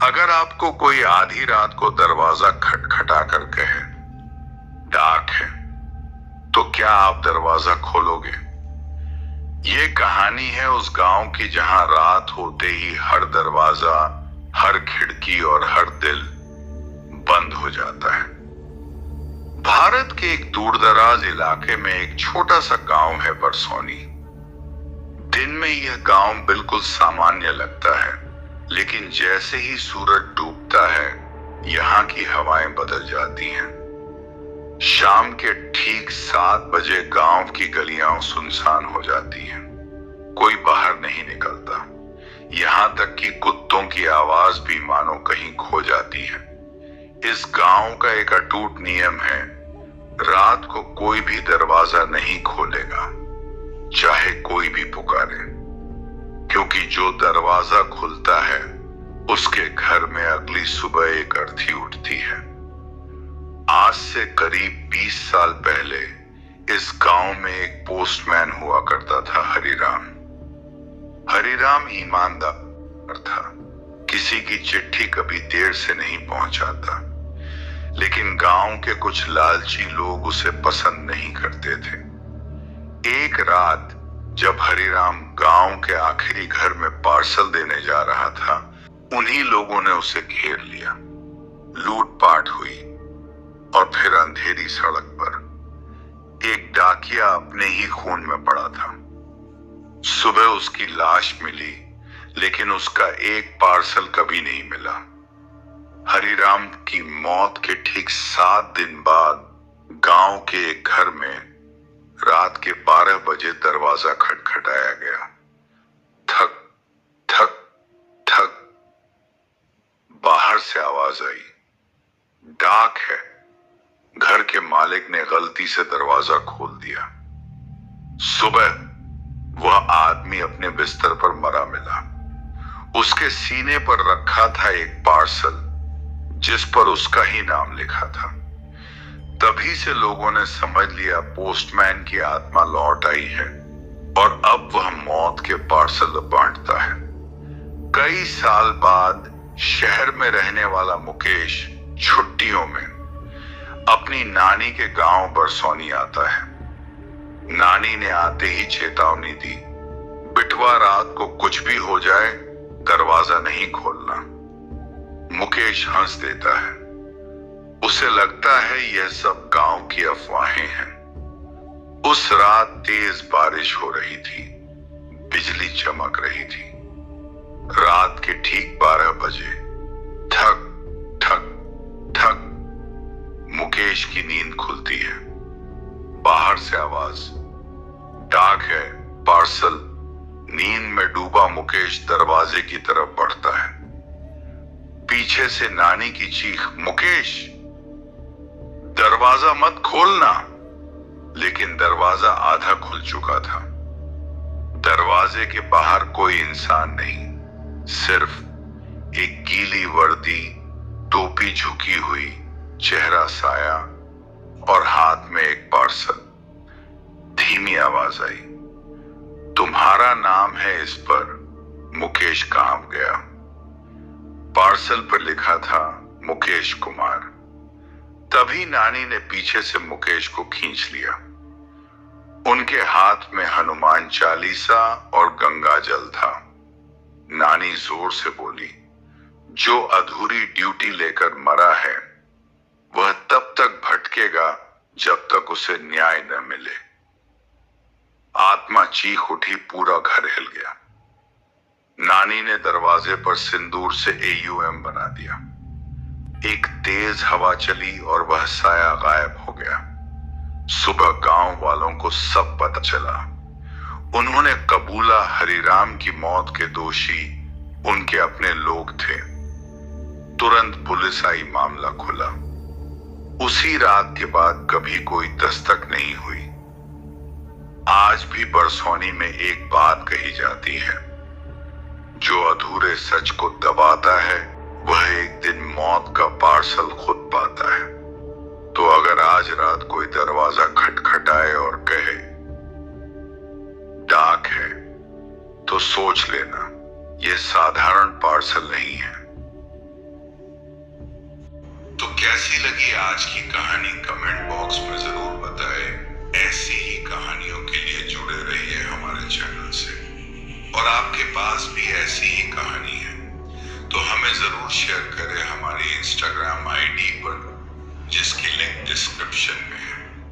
अगर आपको कोई आधी रात को दरवाजा खटखटा कर कहे डाक है, तो क्या आप दरवाजा खोलोगे? ये कहानी है उस गांव की जहां रात होते ही हर दरवाजा, हर खिड़की और हर दिल बंद हो जाता है। भारत के एक दूरदराज इलाके में एक छोटा सा गांव है बरसौनी। दिन में यह गांव बिल्कुल सामान्य लगता है, लेकिन जैसे ही सूरज डूबता है, यहाँ की हवाएं बदल जाती हैं। शाम के ठीक 7 बजे गांव की गलियां सुनसान हो जाती हैं। कोई बाहर नहीं निकलता। यहां तक कि कुत्तों की आवाज भी मानो कहीं खो जाती है। इस गांव का एक अटूट नियम है, रात को कोई भी दरवाजा नहीं खोलेगा, चाहे कोई भी पुकारे, क्योंकि जो दरवाजा खुलता है उसके घर में अगली सुबह एक अर्थी उठती है। आज से करीब 20 साल पहले इस गांव में एक पोस्टमैन हुआ करता था, हरिराम। हरिराम ईमानदार था, किसी की चिट्ठी कभी देर से नहीं पहुंचाता, लेकिन गांव के कुछ लालची लोग उसे पसंद नहीं करते थे। एक रात जब हरिराम गांव के आखिरी घर में पार्सल देने जा रहा था, उन्हीं लोगों ने उसे घेर लिया। लूटपाट हुई और फिर अंधेरी सड़क पर एक डाकिया अपने ही खून में पड़ा था। सुबह उसकी लाश मिली, लेकिन उसका एक पार्सल कभी नहीं मिला। हरिराम की मौत के ठीक 7 दिन बाद गांव के एक घर में रात के 12 बजे दरवाजा खटखटाया गया। ठक ठक ठक। बाहर से आवाज आई, डाक है। घर के मालिक ने गलती से दरवाजा खोल दिया। सुबह वह आदमी अपने बिस्तर पर मरा मिला। उसके सीने पर रखा था एक पार्सल जिस पर उसका ही नाम लिखा था। तभी से लोगों ने समझ लिया पोस्टमैन की आत्मा लौट आई है और अब वह मौत के पार्सल बांटता है। कई साल बाद शहर में रहने वाला मुकेश छुट्टियों में अपनी नानी के गांव बरसौनी आता है। नानी ने आते ही चेतावनी दी, बिटवा रात को कुछ भी हो जाए दरवाजा नहीं खोलना। मुकेश हंस देता है। उसे लगता है यह सब गांव की अफवाहें हैं। उस रात तेज बारिश हो रही थी, बिजली चमक रही थी। रात के ठीक 12 बजे ठक ठक ठक मुकेश की नींद खुलती है। बाहर से आवाज, डाक है, पार्सल। नींद में डूबा मुकेश दरवाजे की तरफ बढ़ता है। पीछे से नानी की चीख, मुकेश दरवाजा मत खोलना। लेकिन दरवाजा आधा खुल चुका था। दरवाजे के बाहर कोई इंसान नहीं, सिर्फ एक गीली वर्दी, टोपी झुकी हुई, चेहरा साया और हाथ में एक पार्सल। धीमी आवाज आई, तुम्हारा नाम है इस पर, मुकेश कहाँ गया? पार्सल पर लिखा था मुकेश कुमार। तभी नानी ने पीछे से मुकेश को खींच लिया। उनके हाथ में हनुमान चालीसा और गंगा जल था। नानी जोर से बोली, जो अधूरी ड्यूटी लेकर मरा है वह तब तक भटकेगा जब तक उसे न्याय न मिले। आत्मा चीख उठी, पूरा घर हिल गया। नानी ने दरवाजे पर सिंदूर से AUM बना दिया। एक तेज हवा चली और वह साया गायब हो गया। सुबह गांव वालों को सब पता चला। उन्होंने कबूला हरिराम की मौत के दोषी उनके अपने लोग थे। तुरंत पुलिस आई, मामला खुला। उसी रात के बाद कभी कोई दस्तक नहीं हुई। आज भी बरसौनी में एक बात कही जाती है, जो अधूरे सच को दबाता है वह एक दिन मौत का पार्सल खुद पाता है। तो अगर आज रात कोई दरवाजा खटखटाए और कहे डाक है, तो सोच लेना यह साधारण पार्सल नहीं है, कैसी लगी आज की कहानी कमेंट बॉक्स में जरूर बताएं। ऐसी ही कहानियों के लिए जुड़े रहिए हमारे चैनल से। और आपके पास भी ऐसी ही कहानी है तो हमें जरूर शेयर करें हमारी इंस्टाग्राम आईडी पर, जिसकी लिंक डिस्क्रिप्शन में है।